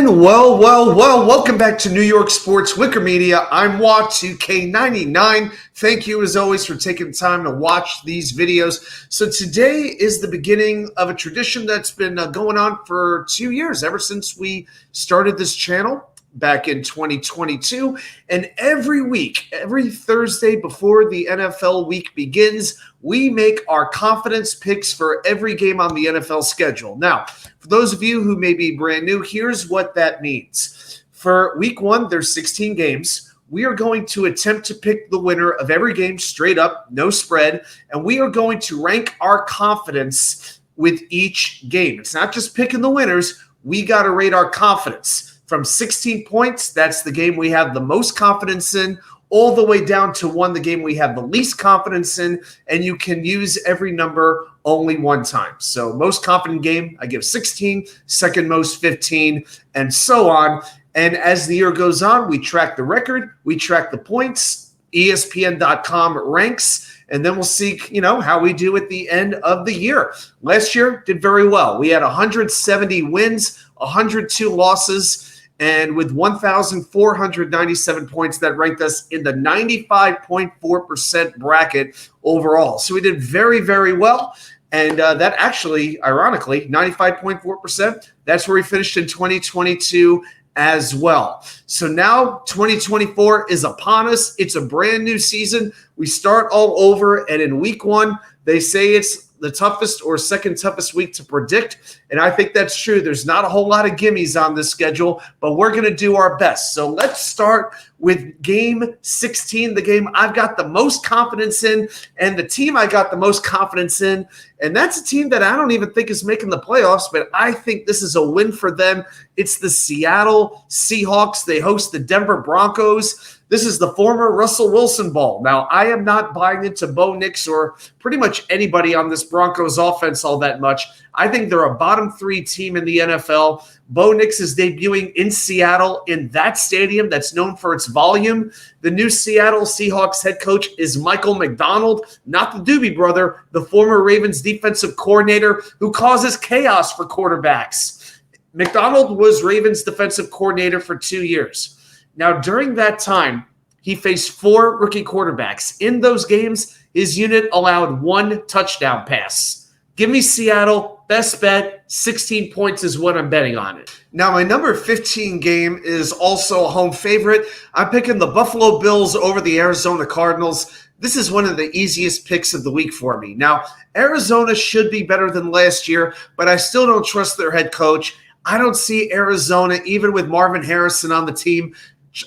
And welcome back to New York Sports WickerMedia. I'm Wa2K99. Thank you, as always, for taking time to watch these videos. So today is the beginning of a tradition that's been going on for 2 years, ever since we started this channel back in 2022. And every week, every Thursday before the NFL week begins, we make our confidence picks for every game on the NFL schedule. Now, for those of you who may be brand new, here's what that means. For week one, there's 16 games. We are going to attempt to pick the winner of every game straight up, no spread, and we are going to rank our confidence with each game. It's not just picking the winners. We got to rate our confidence. From 16 points, that's the game we have the most confidence in, all the way down to one, the game we have the least confidence in, and you can use every number only one time. So most confident game, I give 16, second most 15, and so on. And as the year goes on, we track the record, we track the points, ESPN.com ranks, and then we'll see, how we do at the end of the year. Last year did very well. We had 170 wins, 102 losses, and with 1,497 points, that ranked us in the 95.4% bracket overall. So we did very, very well. And that actually, ironically, 95.4%, that's where we finished in 2022 as well. So now 2024 is upon us. It's a brand new season. We start all over. And in week one, they say it's the toughest or second toughest week to predict. And I think that's true. There's not a whole lot of gimmies on this schedule, but we're going to do our best. So let's start with game 16, the game I've got the most confidence in and the team I got the most confidence in. And that's a team that I don't even think is making the playoffs, but I think this is a win for them. It's the Seattle Seahawks. They host the Denver Broncos. This is the former Russell Wilson Bowl. Now, I am not buying into Bo Nix or pretty much anybody on this Broncos offense all that much. I think they're a bottom three team in the NFL. Bo Nix is debuting in Seattle in that stadium that's known for its volume. The new Seattle Seahawks head coach is Michael McDonald, not the Doobie Brother, the former Ravens defensive coordinator who causes chaos for quarterbacks. McDonald was Ravens defensive coordinator for 2 years. Now, during that time, he faced 4 rookie quarterbacks. In those games, his unit allowed 1 touchdown pass. Give me Seattle. Best bet, 16 points is what I'm betting on it. Now, my number 15 game is also a home favorite. I'm picking the Buffalo Bills over the Arizona Cardinals. This is one of the easiest picks of the week for me. Now, Arizona should be better than last year, but I still don't trust their head coach. I don't see Arizona, even with Marvin Harrison on the team,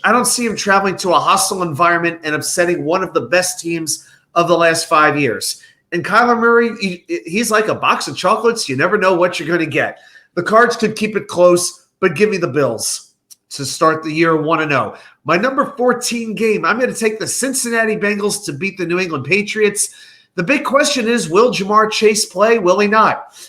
I don't see him traveling to a hostile environment and upsetting one of the best teams of the last 5 years. And Kyler Murray, he's like a box of chocolates. You never know what you're going to get. The Cards could keep it close, but give me the Bills to start the year 1-0. My number 14 game, I'm going to take the Cincinnati Bengals to beat the New England Patriots. The big question is, will Jamar Chase play? Will he not?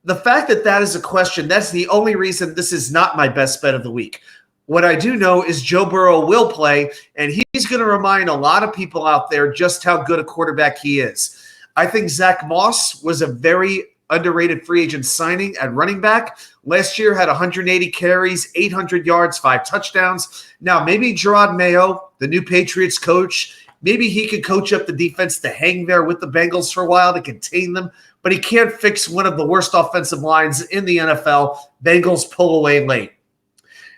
The fact that that is a question, that's the only reason this is not my best bet of the week. What I do know is Joe Burrow will play, and he's going to remind a lot of people out there just how good a quarterback he is. I think Zach Moss was a very underrated free agent signing at running back. Last year had 180 carries, 800 yards, 5 touchdowns. Now, maybe Gerard Mayo, the new Patriots coach, maybe he could coach up the defense to hang there with the Bengals for a while to contain them, but he can't fix one of the worst offensive lines in the NFL. Bengals pull away late.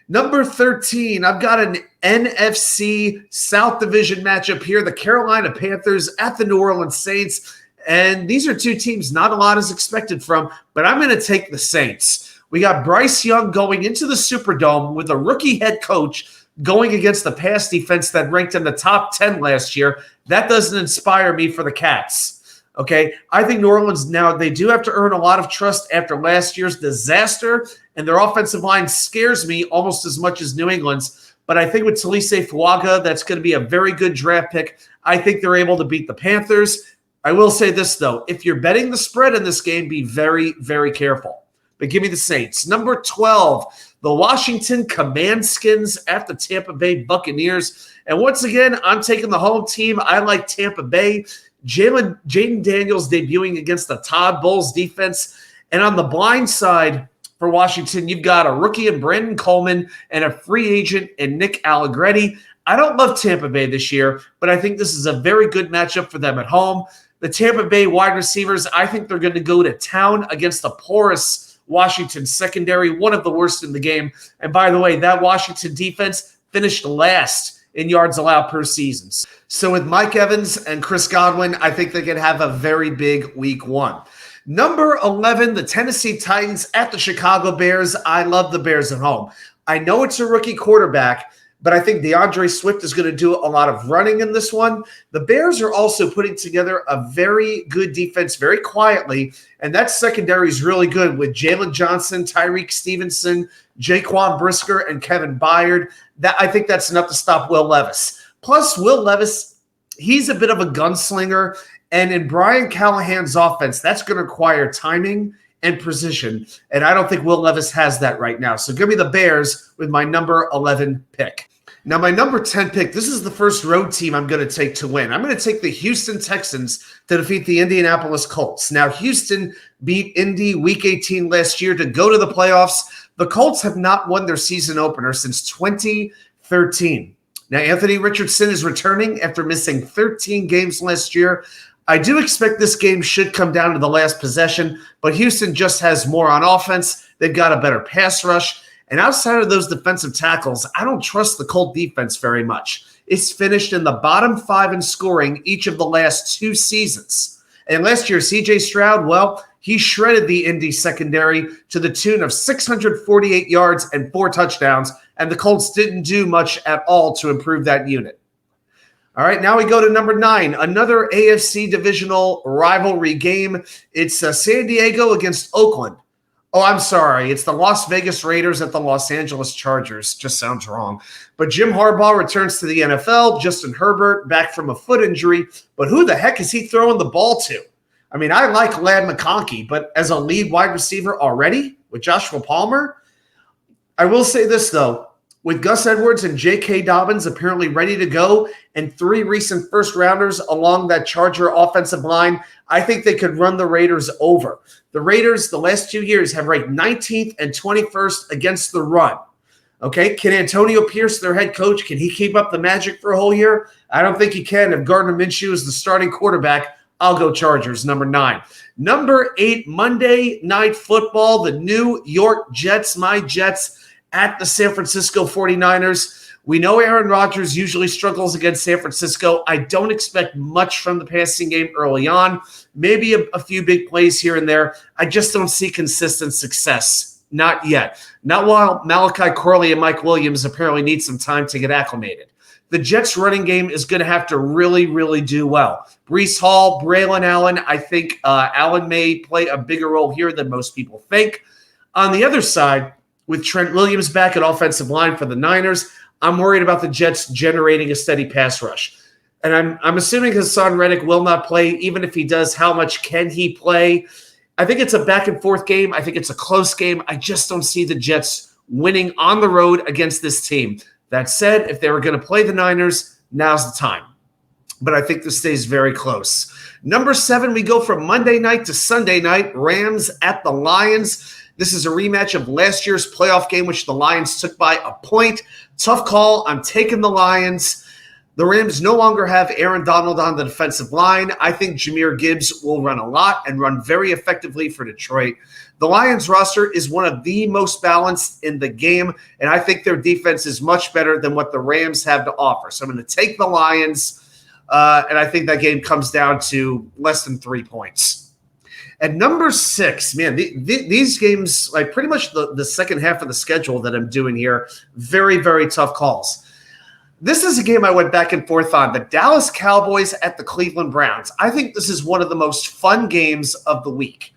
Number 13, I've got an NFC South Division matchup here. The Carolina Panthers at the New Orleans Saints. And these are 2 teams not a lot is expected from, but I'm going to take the Saints. We got Bryce Young going into the Superdome with a rookie head coach going against the pass defense that ranked in the top 10 last year. That doesn't inspire me for the Cats. Okay, I think New Orleans now, they do have to earn a lot of trust after last year's disaster, and their offensive line scares me almost as much as New England's. But I think with Talise Fuaga, that's going to be a very good draft pick. I think they're able to beat the Panthers. I will say this, though. If you're betting the spread in this game, be very, very careful. But give me the Saints. Number 12, the Washington Commandskins at the Tampa Bay Buccaneers. And once again, I'm taking the home team. I like Tampa Bay. Jaden Daniels debuting against the Todd Bowles defense. And on the blind side, for Washington. You've got a rookie in Brandon Coleman and a free agent in Nick Allegretti. I don't love Tampa Bay this year, but I think this is a very good matchup for them at home. The Tampa Bay wide receivers, I think they're going to go to town against the porous Washington secondary, one of the worst in the game. And by the way, that Washington defense finished last in yards allowed per season. So with Mike Evans and Chris Godwin, I think they could have a very big week one. Number 11, the Tennessee Titans at the Chicago Bears. I love the Bears at home. I know it's a rookie quarterback, but I think DeAndre Swift is going to do a lot of running in this one. The Bears are also putting together a very good defense very quietly, and that secondary is really good with Jalen Johnson, Tyreek Stevenson, Jaquan Brisker, and Kevin Byard. I think that's enough to stop Will Levis. Plus, Will Levis, he's a bit of a gunslinger, and in Brian Callahan's offense, that's going to require timing and precision, and I don't think Will Levis has that right now. So give me the Bears with my number 11 pick. Now, my number 10 pick, this is the first road team I'm going to take to win. I'm going to take the Houston Texans to defeat the Indianapolis Colts. Now, Houston beat Indy Week 18 last year to go to the playoffs. The Colts have not won their season opener since 2013. Now, Anthony Richardson is returning after missing 13 games last year. I do expect this game should come down to the last possession, but Houston just has more on offense. They've got a better pass rush. And outside of those defensive tackles, I don't trust the Colt defense very much. It's finished in the bottom 5 in scoring each of the last 2 seasons. And last year, C.J. Stroud, well, he shredded the Indy secondary to the tune of 648 yards and 4 touchdowns, and the Colts didn't do much at all to improve that unit. All right, now we go to number 9, another AFC divisional rivalry game. It's San Diego against Oakland. Oh, I'm sorry. It's the Las Vegas Raiders at the Los Angeles Chargers. Just sounds wrong. But Jim Harbaugh returns to the NFL. Justin Herbert back from a foot injury. But who the heck is he throwing the ball to? I mean, I like Ladd McConkey, but as a lead wide receiver already with Joshua Palmer? I will say this, though. With Gus Edwards and J.K. Dobbins apparently ready to go and 3 recent first-rounders along that Charger offensive line, I think they could run the Raiders over. The Raiders, the last 2 years, have ranked 19th and 21st against the run. Okay, can Antonio Pierce, their head coach, can he keep up the magic for a whole year? I don't think he can. If Gardner Minshew is the starting quarterback, I'll go Chargers, number 9. Number 8, Monday Night Football, the New York Jets, my Jets, at the San Francisco 49ers. We know Aaron Rodgers usually struggles against San Francisco. I don't expect much from the passing game early on. Maybe a few big plays here and there. I just don't see consistent success. Not yet. Not while Malachi Corley and Mike Williams apparently need some time to get acclimated. The Jets' running game is going to have to really, really do well. Breece Hall, Braylon Allen, I think Allen may play a bigger role here than most people think. On the other side, with Trent Williams back at offensive line for the Niners, I'm worried about the Jets generating a steady pass rush. And I'm assuming Hassan Reddick will not play. Even if he does, how much can he play? I think it's a back-and-forth game. I think it's a close game. I just don't see the Jets winning on the road against this team. That said, if they were going to play the Niners, now's the time. But I think this stays very close. Number 7, we go from Monday night to Sunday night. Rams at the Lions. This is a rematch of last year's playoff game, which the Lions took by a point. Tough call. I'm taking the Lions. The Rams no longer have Aaron Donald on the defensive line. I think Jahmyr Gibbs will run a lot and run very effectively for Detroit. The Lions roster is one of the most balanced in the game, and I think their defense is much better than what the Rams have to offer. So I'm going to take the Lions, and I think that game comes down to less than 3 points. At number 6, man, these games, like pretty much the second half of the schedule that I'm doing here, very, very tough calls. This is a game I went back and forth on. The Dallas Cowboys at the Cleveland Browns. I think this is one of the most fun games of the week.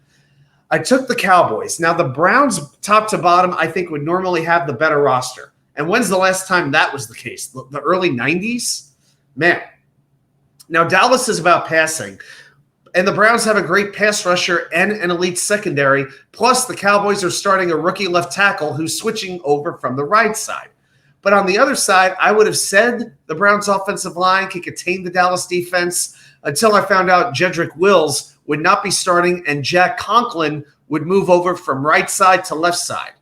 I took the Cowboys. Now, the Browns, top to bottom, I think would normally have the better roster. And when's the last time that was the case? The early 90s? Man. Now, Dallas is about passing. And the Browns have a great pass rusher and an elite secondary. Plus, the Cowboys are starting a rookie left tackle who's switching over from the right side. But on the other side, I would have said the Browns' offensive line could contain the Dallas defense until I found out Jedrick Wills would not be starting and Jack Conklin would move over from right side to left side.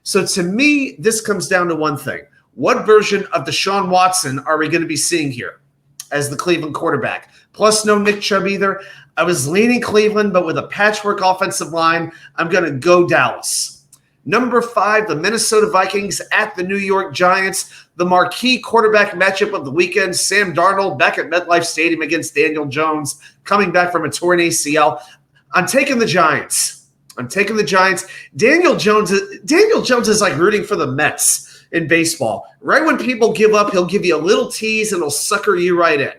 So to me, this comes down to one thing. What version of Deshaun Watson are we going to be seeing here as the Cleveland quarterback? Plus no Nick Chubb either. I was leaning Cleveland, but with a patchwork offensive line, I'm going to go Dallas. Number 5, the Minnesota Vikings at the New York Giants. The marquee quarterback matchup of the weekend, Sam Darnold back at MetLife Stadium against Daniel Jones, coming back from a torn ACL. I'm taking the Giants. Daniel Jones is like rooting for the Mets in baseball. Right when people give up, he'll give you a little tease and he'll sucker you right in.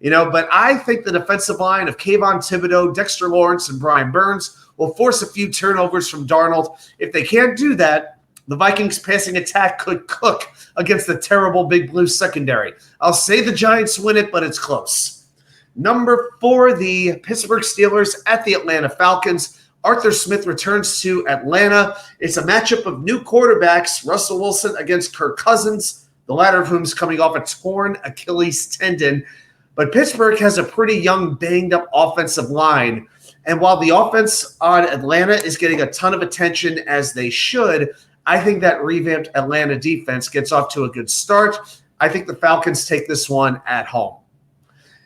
But I think the defensive line of Kayvon Thibodeau, Dexter Lawrence, and Brian Burns will force a few turnovers from Darnold. If they can't do that, the Vikings passing attack could cook against the terrible Big Blue secondary. I'll say the Giants win it, but it's close. Number 4, the Pittsburgh Steelers at the Atlanta Falcons. Arthur Smith returns to Atlanta. It's a matchup of new quarterbacks, Russell Wilson against Kirk Cousins, the latter of whom is coming off a torn Achilles tendon. But Pittsburgh has a pretty young, banged-up offensive line. And while the offense on Atlanta is getting a ton of attention, as they should, I think that revamped Atlanta defense gets off to a good start. I think the Falcons take this one at home.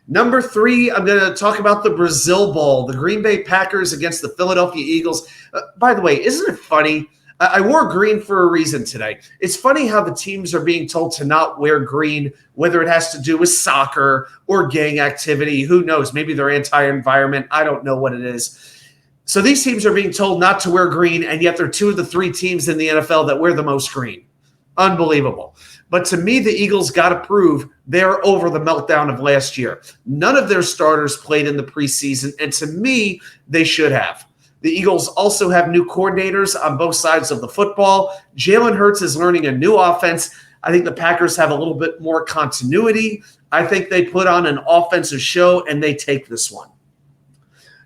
Number 3, I'm going to talk about the Brazil Bowl, the Green Bay Packers against the Philadelphia Eagles. By the way, isn't it funny? I wore green for a reason today. It's funny how the teams are being told to not wear green, whether it has to do with soccer or gang activity. Who knows? Maybe they're anti-environment. I don't know what it is. So these teams are being told not to wear green, and yet they're 2 of the 3 teams in the NFL that wear the most green. Unbelievable. But to me, the Eagles got to prove they're over the meltdown of last year. None of their starters played in the preseason, and to me, they should have. The Eagles also have new coordinators on both sides of the football. Jalen Hurts is learning a new offense. I think the Packers have a little bit more continuity. I think they put on an offensive show, and they take this one.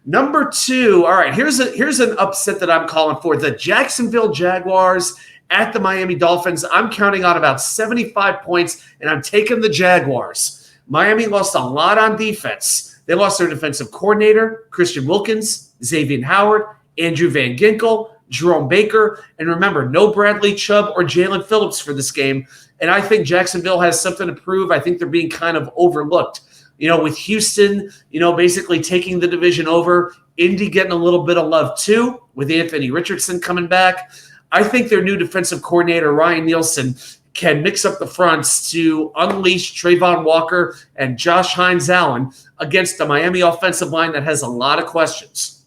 Number 2, all right, here's an upset that I'm calling for. The Jacksonville Jaguars at the Miami Dolphins. I'm counting on about 75 points, and I'm taking the Jaguars. Miami lost a lot on defense. They lost their defensive coordinator, Christian Wilkins, Xavier Howard, Andrew Van Ginkel, Jerome Baker, and remember, no Bradley Chubb or Jalen Phillips for this game. And I think Jacksonville has something to prove. I think they're being kind of overlooked. With Houston, basically taking the division over, Indy getting a little bit of love too, with Anthony Richardson coming back. I think their new defensive coordinator, Ryan Nielsen, can mix up the fronts to unleash Trayvon Walker and Josh Hines-Allen against the Miami offensive line that has a lot of questions.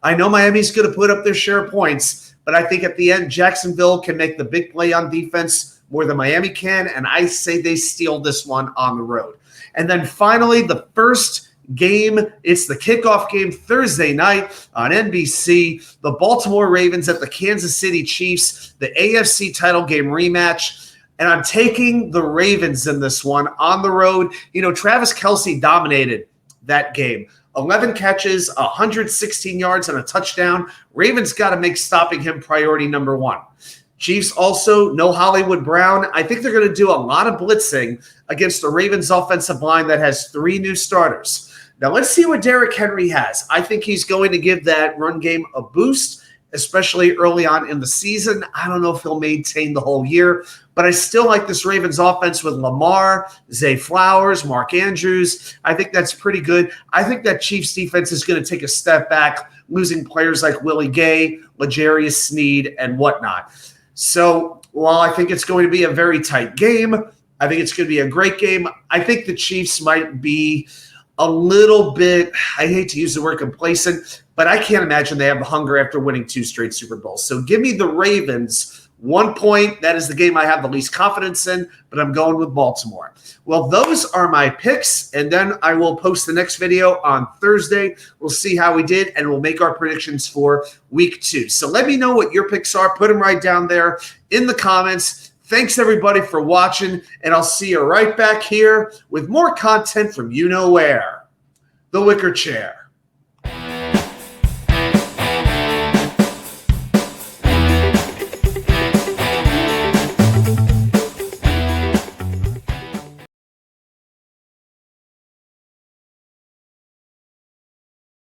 I know Miami's going to put up their share of points, but I think at the end, Jacksonville can make the big play on defense more than Miami can, and I say they steal this one on the road. And then finally, the first game, it's the kickoff game Thursday night on NBC. The Baltimore Ravens at the Kansas City Chiefs, the AFC title game rematch. And I'm taking the Ravens in this one on the road. Travis Kelce dominated that game. 11 catches, 116 yards, and a touchdown. Ravens got to make stopping him priority number 1. Chiefs also, no Hollywood Brown. I think they're going to do a lot of blitzing against the Ravens offensive line that has 3 new starters. Now, let's see what Derrick Henry has. I think he's going to give that run game a boost, especially early on in the season. I don't know if he'll maintain the whole year, but I still like this Ravens offense with Lamar, Zay Flowers, Mark Andrews. I think that's pretty good. I think that Chiefs defense is going to take a step back, losing players like Willie Gay, L'Jarius Sneed, and whatnot. So while I think it's going to be a very tight game, I think it's going to be a great game. I think the Chiefs might be a little bit, I hate to use the word complacent, but I can't imagine they have the hunger after winning 2 straight Super Bowls. So give me the Ravens 1 point. That is the game I have the least confidence in, but I'm going with Baltimore. Well, those are my picks, and then I will post the next video on Thursday. We'll see how we did, and we'll make our predictions for week 2. So let me know what your picks are. Put them right down there in the comments. Thanks, everybody, for watching, and I'll see you right back here with more content from you know where, the Wicker Chair.